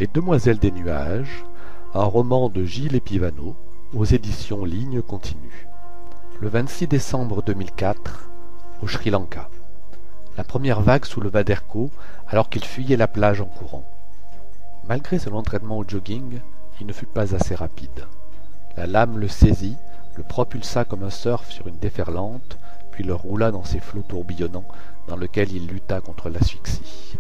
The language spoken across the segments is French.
Les Demoiselles des Nuages, un roman de Gilles Epivano, aux éditions Ligne Continue. Le 26 décembre 2004, au Sri Lanka. La première vague souleva Derko alors qu'il fuyait la plage en courant. Malgré son entraînement au jogging, il ne fut pas assez rapide. La lame le saisit, le propulsa comme un surf sur une déferlante, puis le roula dans ses flots tourbillonnants dans lesquels il lutta contre l'asphyxie.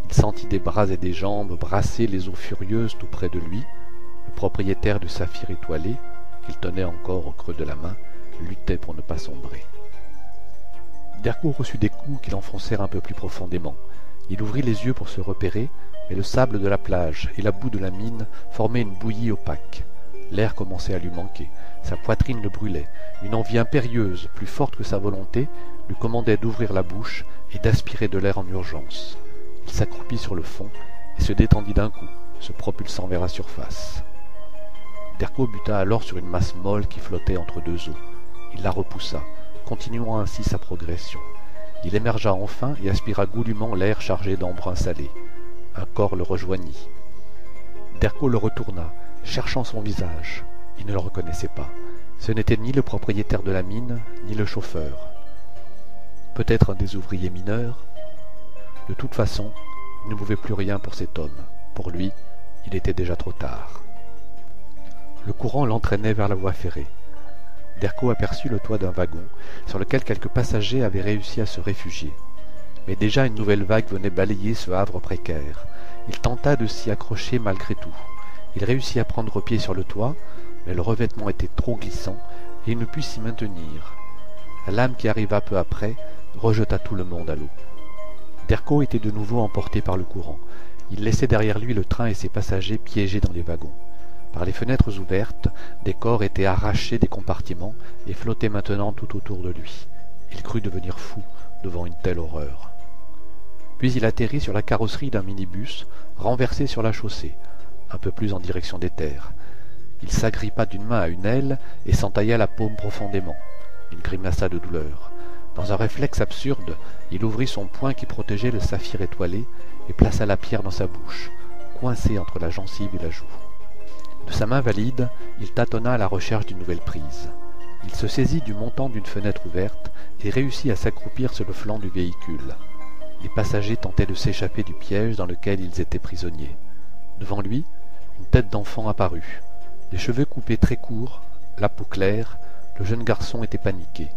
Il sentit des bras et des jambes brasser les eaux furieuses tout près de lui. Le propriétaire du saphir étoilé, qu'il tenait encore au creux de la main, luttait pour ne pas sombrer. Derko reçut des coups qui l'enfoncèrent un peu plus profondément. Il ouvrit les yeux pour se repérer, mais le sable de la plage et la boue de la mine formaient une bouillie opaque. L'air commençait à lui manquer, sa poitrine le brûlait. Une envie impérieuse, plus forte que sa volonté, lui commandait d'ouvrir la bouche et d'aspirer de l'air en urgence. Il s'accroupit sur le fond et se détendit d'un coup, se propulsant vers la surface. Derko buta alors sur une masse molle qui flottait entre deux eaux. Il la repoussa, continuant ainsi sa progression. Il émergea enfin et aspira goulûment l'air chargé d'embrun salé. Un corps le rejoignit. Derko le retourna, cherchant son visage. Il ne le reconnaissait pas. Ce n'était ni le propriétaire de la mine, ni le chauffeur. Peut-être un des ouvriers mineurs. De toute façon, il ne pouvait plus rien pour cet homme. Pour lui, il était déjà trop tard. Le courant l'entraînait vers la voie ferrée. Derko aperçut le toit d'un wagon, sur lequel quelques passagers avaient réussi à se réfugier. Mais déjà une nouvelle vague venait balayer ce havre précaire. Il tenta de s'y accrocher malgré tout. Il réussit à prendre pied sur le toit, mais le revêtement était trop glissant, et il ne put s'y maintenir. La lame qui arriva peu après rejeta tout le monde à l'eau. Derko était de nouveau emporté par le courant. Il laissait derrière lui le train et ses passagers piégés dans les wagons. Par les fenêtres ouvertes, des corps étaient arrachés des compartiments et flottaient maintenant tout autour de lui. Il crut devenir fou devant une telle horreur. Puis il atterrit sur la carrosserie d'un minibus, renversé sur la chaussée, un peu plus en direction des terres. Il s'agrippa d'une main à une aile et s'entailla la paume profondément. Il grimaça de douleur. Dans un réflexe absurde, il ouvrit son poing qui protégeait le saphir étoilé et plaça la pierre dans sa bouche, coincée entre la gencive et la joue. De sa main valide, il tâtonna à la recherche d'une nouvelle prise. Il se saisit du montant d'une fenêtre ouverte et réussit à s'accroupir sur le flanc du véhicule. Les passagers tentaient de s'échapper du piège dans lequel ils étaient prisonniers. Devant lui, une tête d'enfant apparut. Les cheveux coupés très courts, la peau claire, le jeune garçon était paniqué.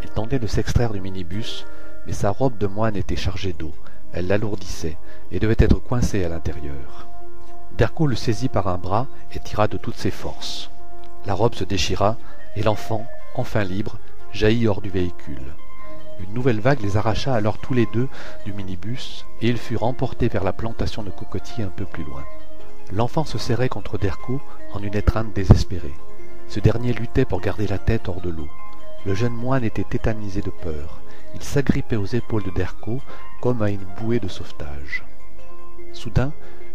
Il tentait de s'extraire du minibus, mais sa robe de moine était chargée d'eau. Elle l'alourdissait et devait être coincée à l'intérieur. Derko le saisit par un bras et tira de toutes ses forces. La robe se déchira et l'enfant, enfin libre, jaillit hors du véhicule. Une nouvelle vague les arracha alors tous les deux du minibus et ils furent emportés vers la plantation de cocotiers un peu plus loin. L'enfant se serrait contre Derko en une étreinte désespérée. Ce dernier luttait pour garder la tête hors de l'eau. Le jeune moine était tétanisé de peur. Il s'agrippait aux épaules de Derko comme à une bouée de sauvetage. Soudain,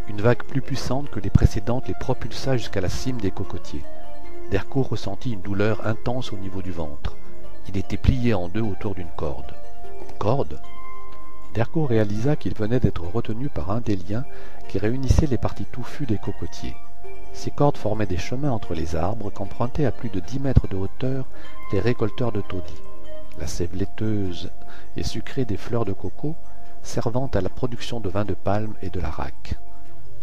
une vague plus puissante que les précédentes les propulsa jusqu'à la cime des cocotiers. Derko ressentit une douleur intense au niveau du ventre. Il était plié en deux autour d'une corde. Une corde ? Derko réalisa qu'il venait d'être retenu par un des liens qui réunissaient les parties touffues des cocotiers. Ces cordes formaient des chemins entre les arbres qu'empruntaient à plus de 10 mètres de hauteur les récolteurs de taudis, la sève laiteuse et sucrée des fleurs de coco servant à la production de vin de palme et de l'arak.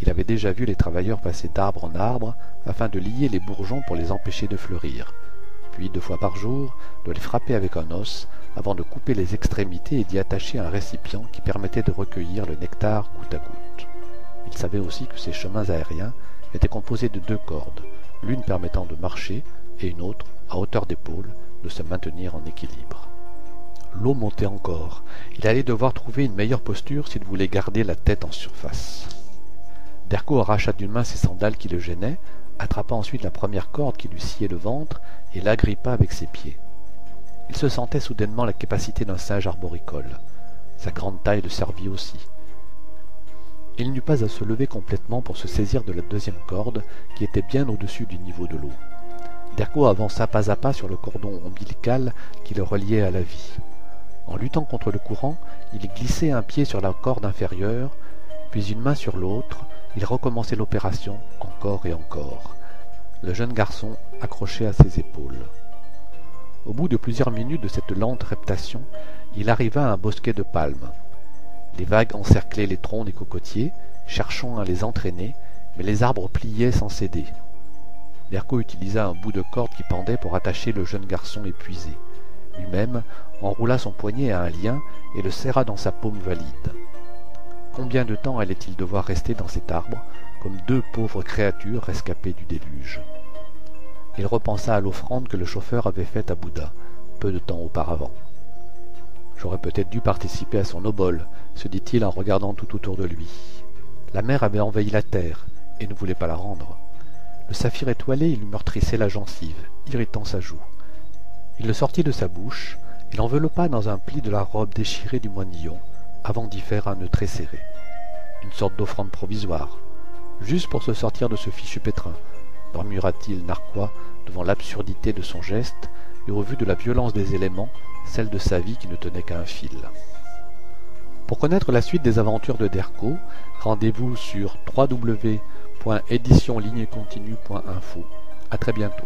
Il avait déjà vu les travailleurs passer d'arbre en arbre afin de lier les bourgeons pour les empêcher de fleurir, puis 2 fois par jour de les frapper avec un os avant de couper les extrémités et d'y attacher un récipient qui permettait de recueillir le nectar goutte à goutte. Il savait aussi que ces chemins aériens étaient composés de 2 cordes, l'une permettant de marcher et une autre, à hauteur d'épaule, de se maintenir en équilibre. L'eau montait encore. Il allait devoir trouver une meilleure posture s'il voulait garder la tête en surface. Derko arracha d'une main ses sandales qui le gênaient, attrapa ensuite la première corde qui lui sciait le ventre et l'agrippa avec ses pieds. Il se sentait soudainement la capacité d'un singe arboricole. Sa grande taille le servit aussi. Il n'eut pas à se lever complètement pour se saisir de la 2e corde qui était bien au-dessus du niveau de l'eau. Derko avança pas à pas sur le cordon ombilical qui le reliait à la vie. En luttant contre le courant, il glissait un pied sur la corde inférieure, puis une main sur l'autre, Il recommençait l'opération encore et encore, le jeune garçon accroché à ses épaules. Au bout de plusieurs minutes de cette lente reptation, il arriva à un bosquet de palmes. Les vagues encerclaient les troncs des cocotiers, cherchant à les entraîner, mais les arbres pliaient sans céder. Derco utilisa un bout de corde qui pendait pour attacher le jeune garçon épuisé. Lui-même enroula son poignet à un lien et le serra dans sa paume valide. Combien de temps allait-il devoir rester dans cet arbre, comme deux pauvres créatures rescapées du déluge? Il repensa à l'offrande que le chauffeur avait faite à Bouddha, peu de temps auparavant. « J'aurais peut-être dû participer à son obole », se dit-il en regardant tout autour de lui. La mer avait envahi la terre et ne voulait pas la rendre. Le saphir étoilé lui meurtrissait la gencive, irritant sa joue. Il le sortit de sa bouche et l'enveloppa dans un pli de la robe déchirée du moinillon, avant d'y faire un nœud très serré. Une sorte d'offrande provisoire, juste pour se sortir de ce fichu pétrin, murmura-t-il narquois devant l'absurdité de son geste et au vu de la violence des éléments, celle de sa vie qui ne tenait qu'à un fil. Pour connaître la suite des aventures de Derco, rendez-vous sur www.editionlignecontinue.info. À très bientôt.